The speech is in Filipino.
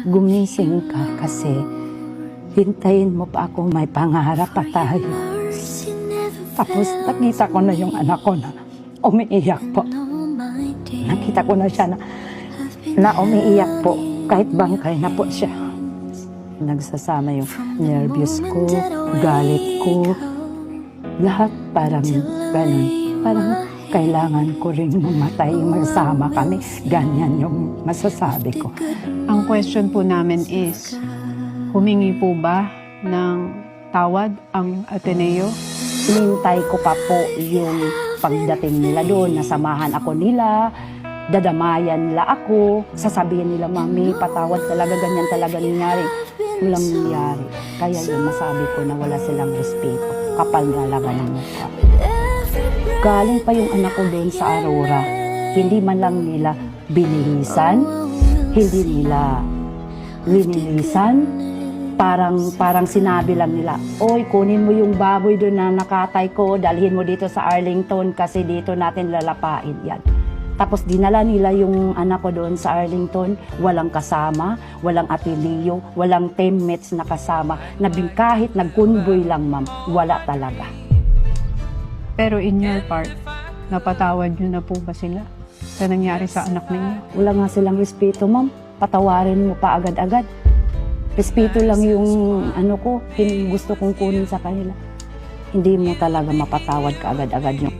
gumising ka kasi hintayin mo pa ako, may pangarap pa tayo. Tapos nakita ko na yung anak ko na umiiyak po. Nakita ko na siya na umiiyak po, kahit bangkay na po siya. Nagsasama yung nervous ko, galit ko, lahat parang ganun. Parang kailangan ko rin mamatay, magsama kami. Ganyan yung masasabi ko. Ang question po namin is, humingi po ba ng tawad ang Ateneo? Hinintay ko pa po yung pagdating nila doon, nasamahan ako nila, dadamayan nila ako, sasabihin nila, Mami, patawad talaga, ganyan talaga nangyari. Walang nangyari. Kaya yung masabi ko na wala silang respeto, kapal na lang ng mukha. Galing pa yung anak ko doon sa Aurora, hindi man lang nila binilisan, hindi nila linilisan, parang sinabi lang nila, oy, kunin mo yung baboy doon na nakatay ko, dalhin mo dito sa Arlington kasi dito natin lalapain yan. Tapos dinala nila yung anak ko doon sa Arlington, walang kasama, walang apelyido, walang teammates na kasama, kahit nagkunboy lang, ma'am, wala talaga. Pero in your part, napatawad nyo na po ba sila sa nangyari sa anak ninyo? Wala nga silang respeto, ma'am. Patawarin mo pa agad-agad. Respeto lang yung gusto kong kunin sa kanila. Hindi mo talaga mapatawad ka agad-agad yung